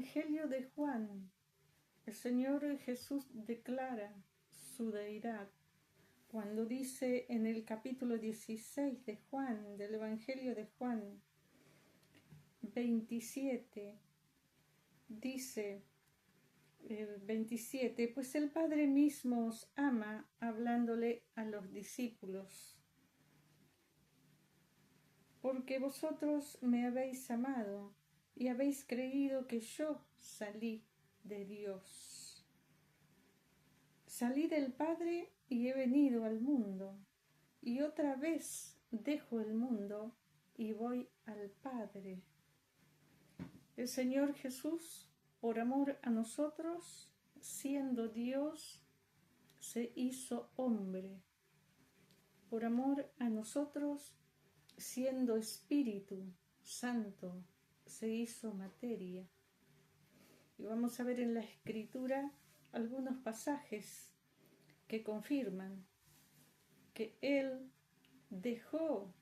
Evangelio de Juan, el Señor Jesús declara su deidad cuando dice en el capítulo 16 de Juan, del Evangelio de Juan 27, dice el 27, pues el Padre mismo os ama, hablándole a los discípulos, porque vosotros me habéis amado y habéis creído que yo salí de Dios. Salí del Padre y he venido al mundo, y otra vez dejo el mundo y voy al Padre. El Señor Jesús, por amor a nosotros, siendo Dios, se hizo hombre. Por amor a nosotros, siendo Espíritu Santo, se hizo materia. Y vamos a ver en la Escritura algunos pasajes que confirman que Él dejó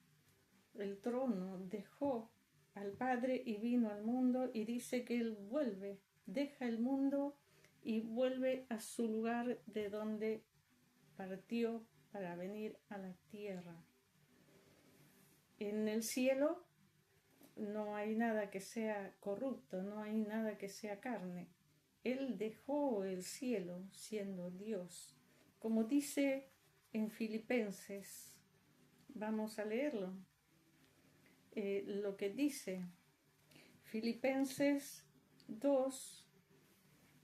el trono, dejó al Padre y vino al mundo, y dice que Él vuelve, deja el mundo y vuelve a su lugar de donde partió para venir a la tierra. En el cielo no hay nada que sea corrupto, no hay nada que sea carne. Él dejó el cielo siendo Dios. Como dice en Filipenses, vamos a leerlo, lo que dice Filipenses 2,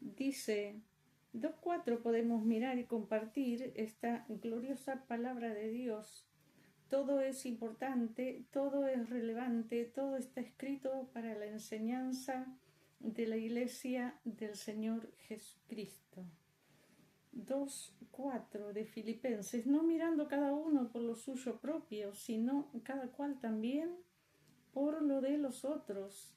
dice 2:4, podemos mirar y compartir esta gloriosa palabra de Dios. Todo es importante, todo es relevante, todo está escrito para la enseñanza de la Iglesia del Señor Jesucristo. 2:4 de Filipenses, no mirando cada uno por lo suyo propio, sino cada cual también por lo de los otros.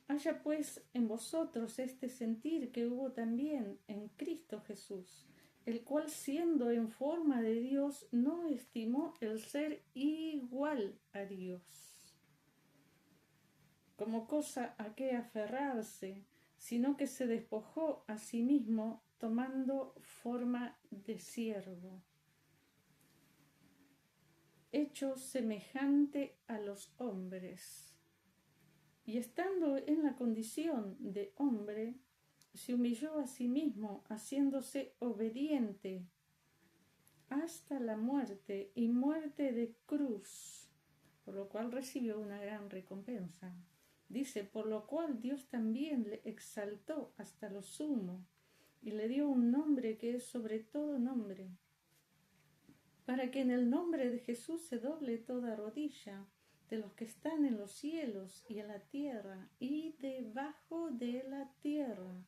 Haya pues en vosotros este sentir que hubo también en Cristo Jesús, el cual siendo en forma de Dios no estimó el ser igual a Dios como cosa a que aferrarse, sino que se despojó a sí mismo tomando forma de siervo, hecho semejante a los hombres. Y estando en la condición de hombre, se humilló a sí mismo, haciéndose obediente hasta la muerte y muerte de cruz, por lo cual recibió una gran recompensa. Dice, por lo cual Dios también le exaltó hasta lo sumo y le dio un nombre que es sobre todo nombre, para que en el nombre de Jesús se doble toda rodilla, de los que están en los cielos y en la tierra y debajo de la tierra,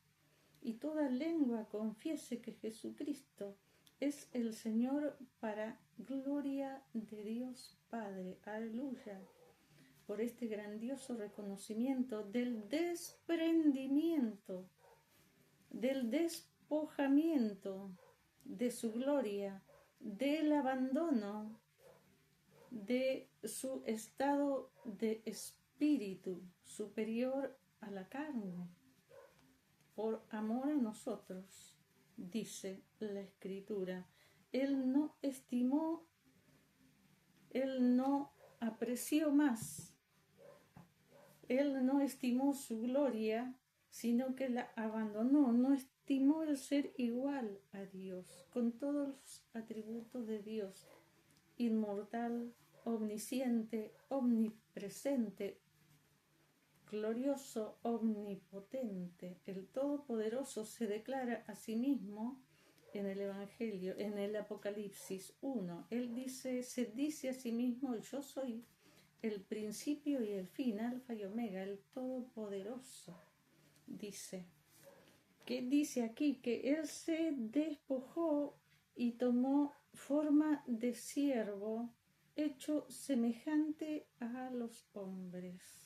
y toda lengua confiese que Jesucristo es el Señor, para gloria de Dios Padre. Aleluya. Por este grandioso reconocimiento del desprendimiento, del despojamiento de su gloria, del abandono de su estado de espíritu superior a la carne, por amor a nosotros, dice la Escritura. Él no estimó, Él no apreció más, Él no estimó su gloria, sino que la abandonó, no estimó el ser igual a Dios, con todos los atributos de Dios, inmortal, omnisciente, omnipresente, glorioso, omnipotente. El Todopoderoso se declara a sí mismo en el Evangelio, en el Apocalipsis 1. Él se dice a sí mismo, yo soy el principio y el fin, alfa y omega, el Todopoderoso. Dice, que dice aquí que Él se despojó y tomó forma de siervo, hecho semejante a los hombres.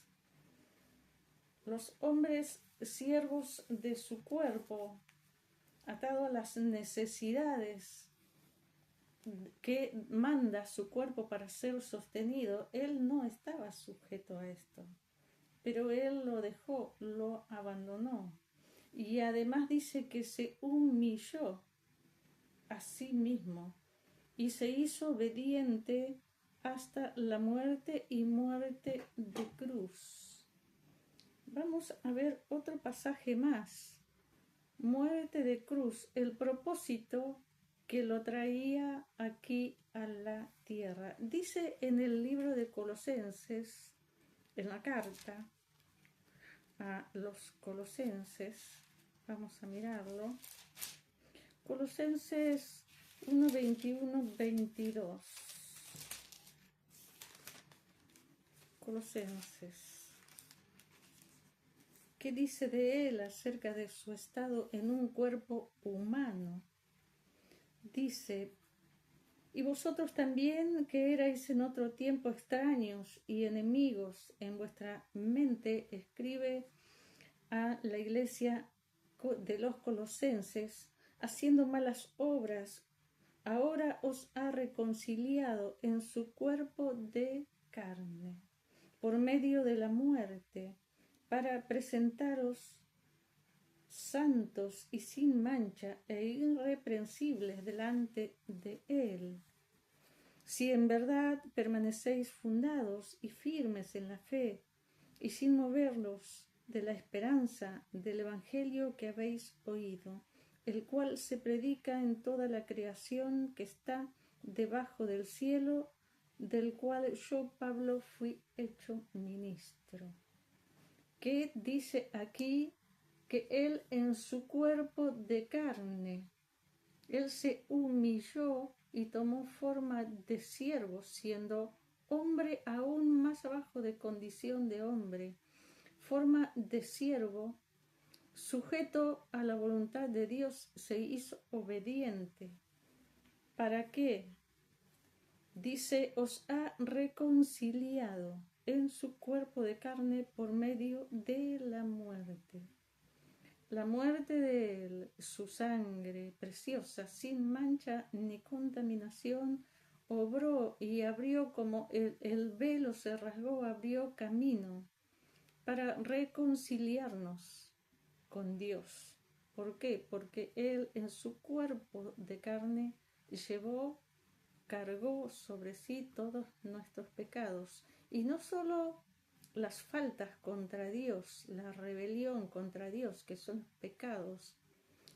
Los hombres, siervos de su cuerpo, atado a las necesidades que manda su cuerpo para ser sostenido, Él no estaba sujeto a esto, pero Él lo dejó, lo abandonó. Y además dice que se humilló a sí mismo y se hizo obediente hasta la muerte y muerte de cruz. Vamos a ver otro pasaje más. Muerte de cruz, el propósito que lo traía aquí a la tierra. Dice en el libro de Colosenses, en la carta a los Colosenses, vamos a mirarlo, Colosenses 1, 21, 22. Colosenses. ¿Qué dice de él acerca de su estado en un cuerpo humano? Dice, y vosotros también, que erais en otro tiempo extraños y enemigos en vuestra mente, escribe a la iglesia de los Colosenses, haciendo malas obras, ahora os ha reconciliado en su cuerpo de carne, por medio de la muerte, para presentaros santos y sin mancha e irreprensibles delante de él. Si en verdad permanecéis fundados y firmes en la fe, y sin moverlos de la esperanza del Evangelio que habéis oído, el cual se predica en toda la creación que está debajo del cielo, del cual yo, Pablo, fui hecho ministro. ¿Qué dice aquí? Que él en su cuerpo de carne, él se humilló y tomó forma de siervo, siendo hombre aún más abajo de condición de hombre, forma de siervo, sujeto a la voluntad de Dios, se hizo obediente. ¿Para qué? Dice, os ha reconciliado en su cuerpo de carne por medio de la muerte. La muerte de él, su sangre preciosa, sin mancha ni contaminación, obró y abrió como el velo se rasgó, abrió camino para reconciliarnos con Dios. ¿Por qué? Porque él en su cuerpo de carne cargó sobre sí todos nuestros pecados. Y no solo las faltas contra Dios, la rebelión contra Dios, que son pecados,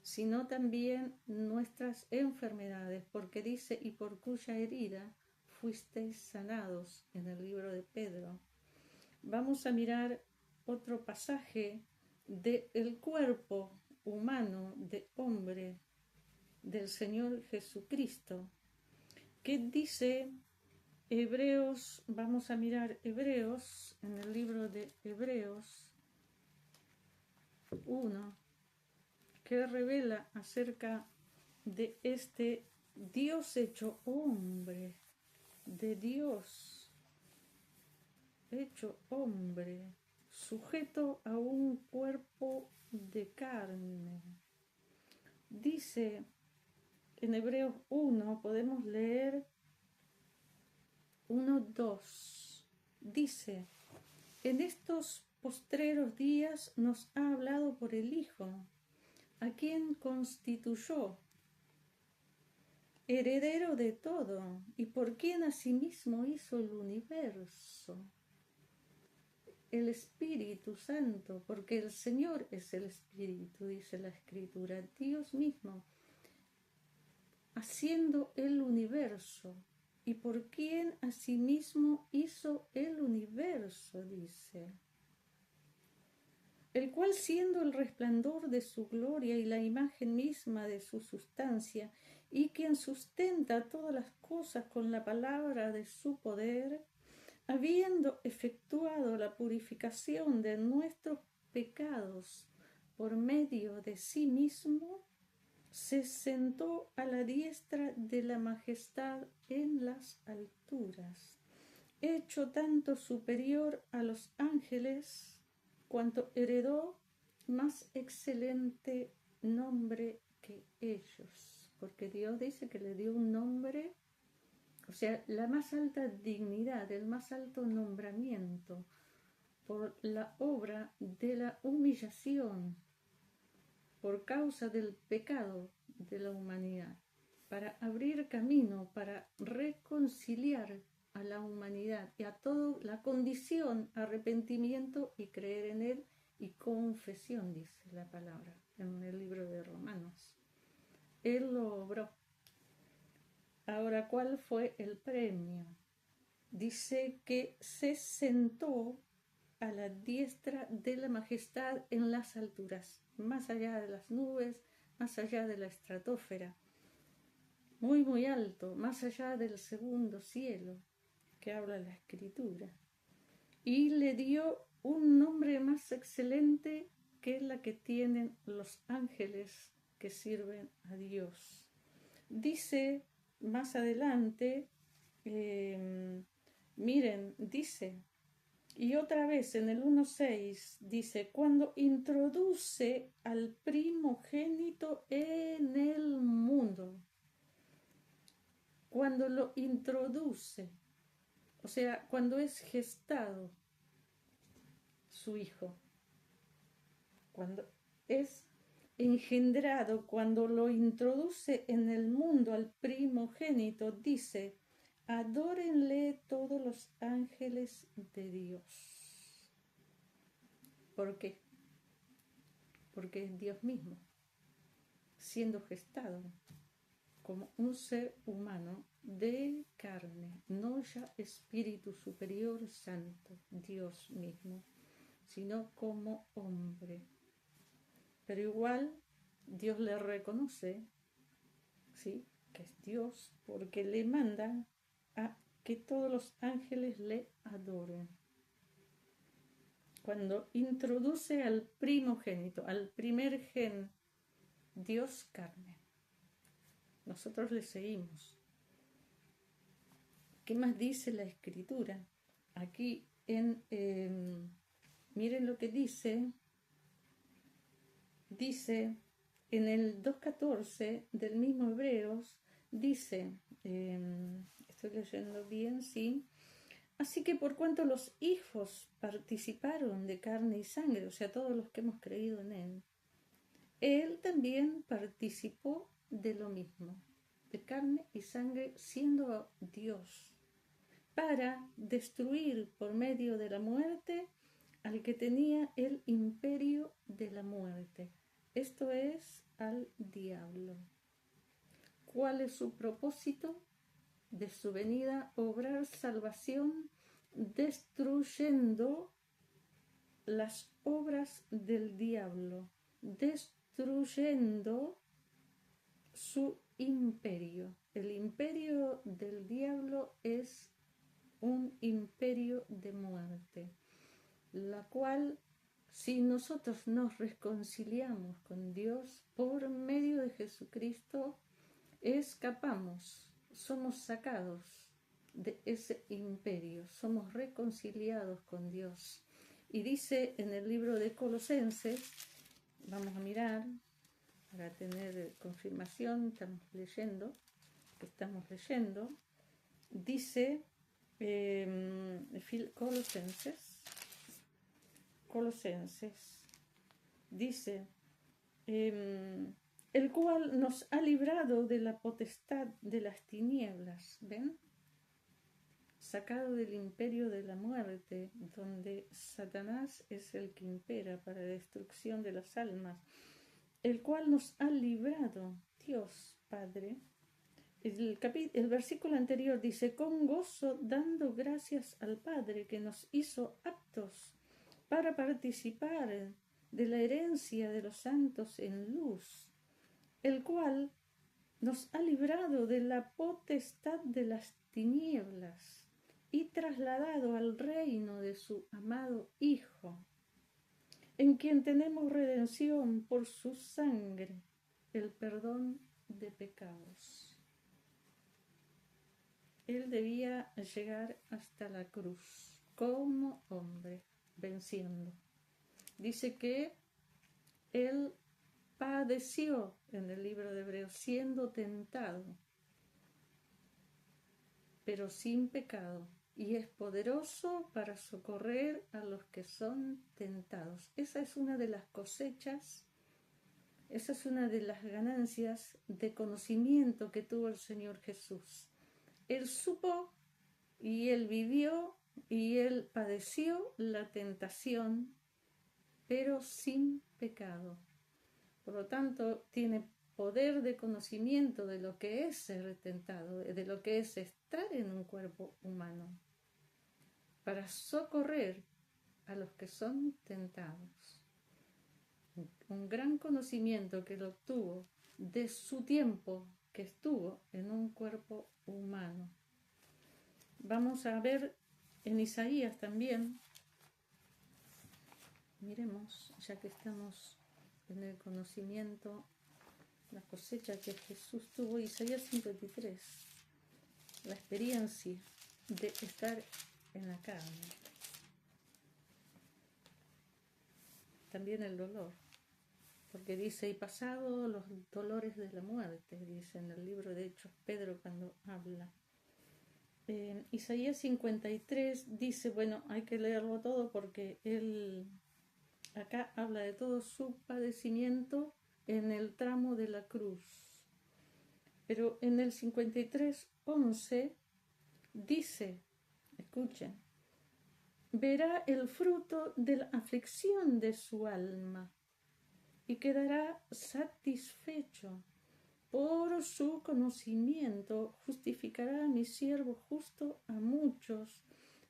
sino también nuestras enfermedades, porque dice, y por cuya herida fuisteis sanados, en el libro de Pedro. Vamos a mirar otro pasaje del cuerpo humano de hombre del Señor Jesucristo, que dice Hebreos, vamos a mirar Hebreos, en el libro de Hebreos 1, que revela acerca de este Dios hecho hombre, de Dios hecho hombre, sujeto a un cuerpo de carne. Dice en Hebreos 1, podemos leer 1:2. Dice, en estos postreros días nos ha hablado por el Hijo, a quien constituyó heredero de todo y por quien asimismo hizo el universo, el Espíritu Santo, porque el Señor es el Espíritu, dice la Escritura, Dios mismo, haciendo el universo, y por quien asimismo hizo el universo, dice, el cual siendo el resplandor de su gloria y la imagen misma de su sustancia, y quien sustenta todas las cosas con la palabra de su poder, habiendo efectuado la purificación de nuestros pecados por medio de sí mismo, se sentó a la diestra de la majestad en las alturas, hecho tanto superior a los ángeles, cuanto heredó más excelente nombre que ellos, porque Dios dice que le dio un nombre, o sea, la más alta dignidad, el más alto nombramiento, por la obra de la humillación, por causa del pecado de la humanidad, para abrir camino, para reconciliar a la humanidad y a toda la condición, arrepentimiento y creer en Él y confesión, dice la palabra en el libro de Romanos. Él lo obró. Ahora, ¿cuál fue el premio? Dice que se sentó a la diestra de la majestad en las alturas, más allá de las nubes, más allá de la estratosfera, muy, muy alto, más allá del segundo cielo, que habla la Escritura. Y le dio un nombre más excelente que la que tienen los ángeles que sirven a Dios. Dice más adelante, miren, dice, y otra vez en el 1.6 dice, cuando introduce al primogénito en el mundo, cuando lo introduce, o sea, cuando es gestado su hijo, cuando es engendrado, cuando lo introduce en el mundo al primogénito, dice, adórenle todos los ángeles de Dios. ¿Por qué? Porque es Dios mismo, siendo gestado como un ser humano de carne, no ya espíritu superior santo, Dios mismo, sino como hombre. Pero igual Dios le reconoce, ¿sí?, que es Dios, porque le manda a que todos los ángeles le adoren. Cuando introduce al primogénito, al primer gen, Dios carne, nosotros le seguimos. ¿Qué más dice la Escritura? Aquí miren lo que dice en el 2.14 del mismo Hebreos, dice, estoy leyendo bien, sí, así que por cuanto los hijos participaron de carne y sangre, o sea, todos los que hemos creído en Él, Él también participó de lo mismo, de carne y sangre, siendo Dios, para destruir por medio de la muerte al que tenía el imperio de la muerte, esto es, al diablo. ¿Cuál es su propósito? De su venida, obrar salvación, destruyendo las obras del diablo, destruyendo su imperio. El imperio del diablo es un imperio de muerte, la cual, si nosotros nos reconciliamos con Dios por medio de Jesucristo, escapamos, somos sacados de ese imperio, somos reconciliados con Dios. Y dice en el libro de Colosenses, vamos a mirar para tener confirmación, estamos leyendo, dice Colosenses, dice, el cual nos ha librado de la potestad de las tinieblas, ¿ven? Sacado del imperio de la muerte, donde Satanás es el que impera para la destrucción de las almas, el cual nos ha librado, Dios Padre. El versículo anterior dice, con gozo dando gracias al Padre que nos hizo aptos para participar de la herencia de los santos en luz, el cual nos ha librado de la potestad de las tinieblas y trasladado al reino de su amado Hijo, en quien tenemos redención por su sangre, el perdón de pecados. Él debía llegar hasta la cruz como hombre, venciendo. Dice que Él padeció en el libro de Hebreos, siendo tentado, pero sin pecado, y es poderoso para socorrer a los que son tentados. Esa es una de las cosechas Esa es una de las ganancias de conocimiento que tuvo el Señor Jesús. Él supo y él vivió y él padeció la tentación, pero sin pecado. Por lo tanto, tiene poder de conocimiento de lo que es ser tentado, de lo que es estar en un cuerpo humano, para socorrer a los que son tentados. Un gran conocimiento que él obtuvo de su tiempo que estuvo en un cuerpo humano. Vamos a ver en Isaías también, miremos, ya que estamos en el conocimiento, la cosecha que Jesús tuvo, Isaías 53, la experiencia de estar en la carne. También el dolor, porque dice, y pasado los dolores de la muerte, dice en el libro de Hechos Pedro cuando habla. Isaías 53 dice, bueno, hay que leerlo todo porque él acá habla de todo su padecimiento en el tramo de la cruz. Pero en el 53:11 dice, escuchen, verá el fruto de la aflicción de su alma y quedará satisfecho. Por su conocimiento justificará a mi siervo justo a muchos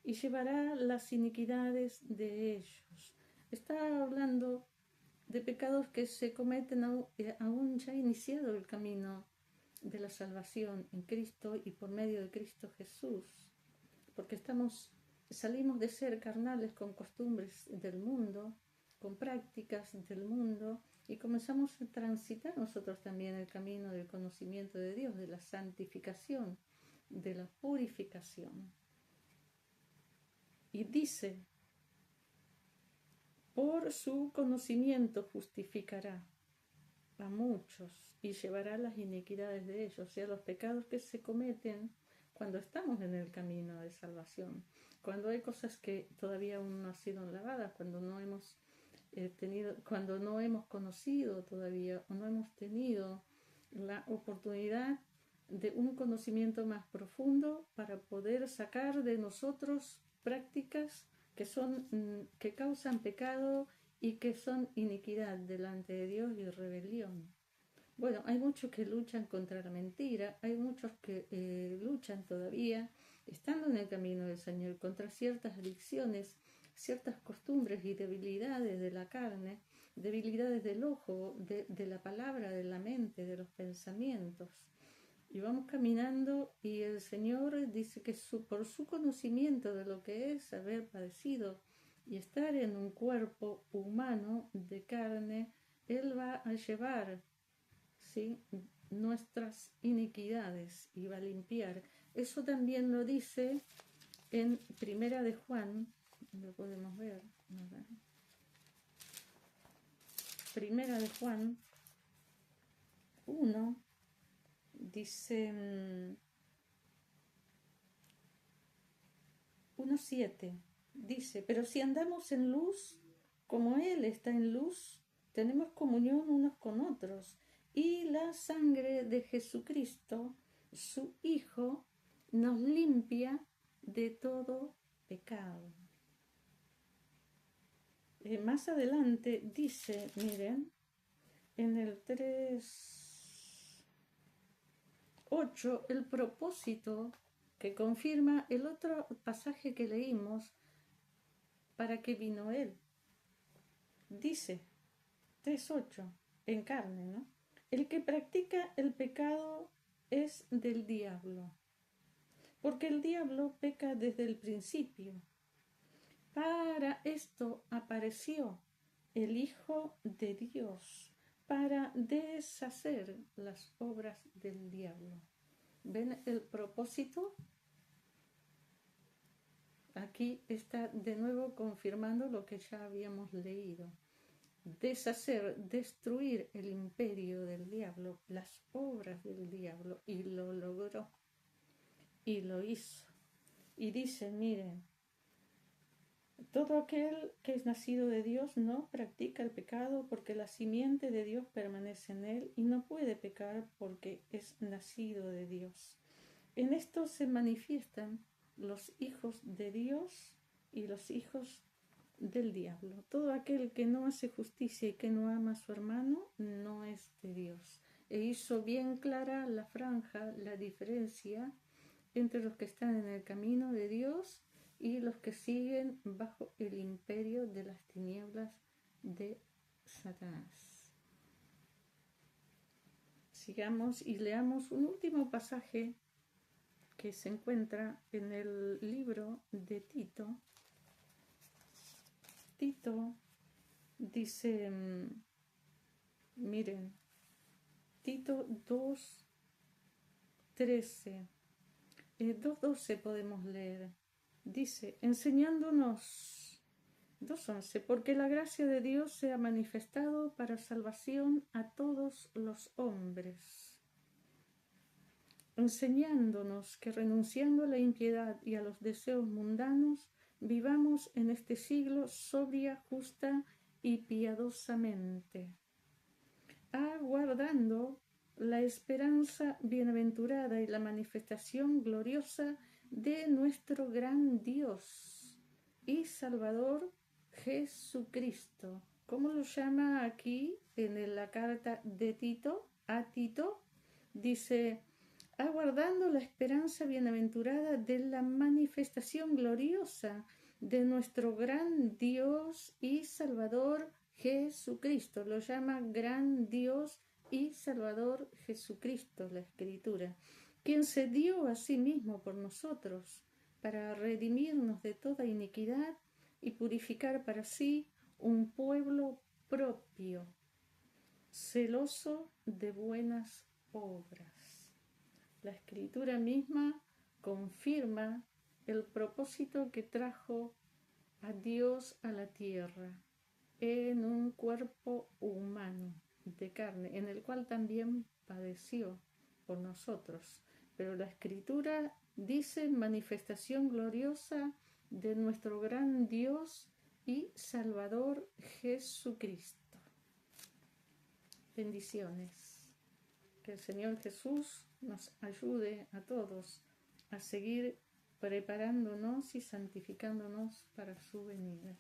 y llevará las iniquidades de ellos. Está hablando de pecados que se cometen aún ya iniciado el camino de la salvación en Cristo y por medio de Cristo Jesús, porque salimos de ser carnales con costumbres del mundo, con prácticas del mundo, y comenzamos a transitar nosotros también el camino del conocimiento de Dios, de la santificación, de la purificación. Y dice, por su conocimiento justificará a muchos y llevará las iniquidades de ellos, o sea, los pecados que se cometen cuando estamos en el camino de salvación, cuando hay cosas que todavía aún no han sido lavadas, cuando no hemos cuando no hemos conocido todavía o no hemos tenido la oportunidad de un conocimiento más profundo para poder sacar de nosotros prácticas que causan pecado y que son iniquidad delante de Dios y rebelión. Bueno, hay muchos que luchan contra la mentira, hay muchos que luchan todavía, estando en el camino del Señor, contra ciertas adicciones, ciertas costumbres y debilidades de la carne, debilidades del ojo, de la palabra, de la mente, de los pensamientos. Y vamos caminando y el Señor dice que por su conocimiento de lo que es haber padecido y estar en un cuerpo humano de carne, Él va a llevar, ¿sí?, nuestras iniquidades y va a limpiar. Eso también lo dice en Primera de Juan, lo podemos ver. Primera de Juan 1 dice 1:7 dice, pero si andamos en luz, como Él está en luz, tenemos comunión unos con otros, y la sangre de Jesucristo, su Hijo, nos limpia de todo pecado. Más adelante dice, miren, en el 3:8, el propósito que confirma el otro pasaje que leímos, ¿para qué vino Él? Dice 3:8, en carne, ¿no? El que practica el pecado es del diablo, porque el diablo peca desde el principio. Para esto apareció el Hijo de Dios, para deshacer las obras del diablo. ¿Ven el propósito? Aquí está de nuevo confirmando lo que ya habíamos leído. Deshacer, destruir el imperio del diablo, las obras del diablo, y lo logró y lo hizo. Y dice, miren, Todo aquel que es nacido de Dios no practica el pecado porque la simiente de Dios permanece en él y no puede pecar porque es nacido de Dios. En esto se manifiestan los hijos de Dios y los hijos del diablo. Todo aquel que no hace justicia y que no ama a su hermano no es de Dios. E hizo bien clara la franja, la diferencia entre los que están en el camino de Dios y los que siguen bajo el imperio de las tinieblas de Satanás. Sigamos y leamos un último pasaje que se encuentra en el libro de Tito. Tito dice, miren, Tito 2:13, 2:12 podemos leer. Dice, enseñándonos, 2:11, porque la gracia de Dios se ha manifestado para salvación a todos los hombres, enseñándonos que renunciando a la impiedad y a los deseos mundanos, vivamos en este siglo sobria, justa y piadosamente, aguardando la esperanza bienaventurada y la manifestación gloriosa de nuestro gran Dios y Salvador Jesucristo. ¿Cómo lo llama aquí en la carta de Tito? A Tito dice, aguardando la esperanza bienaventurada de la manifestación gloriosa de nuestro gran Dios y Salvador Jesucristo. Lo llama gran Dios y Salvador Jesucristo, la Escritura, quien se dio a sí mismo por nosotros para redimirnos de toda iniquidad y purificar para sí un pueblo propio, celoso de buenas obras. La Escritura misma confirma el propósito que trajo a Dios a la tierra en un cuerpo humano de carne, en el cual también padeció por nosotros. Pero la Escritura dice manifestación gloriosa de nuestro gran Dios y Salvador Jesucristo. Bendiciones. Que el Señor Jesús nos ayude a todos a seguir preparándonos y santificándonos para su venida.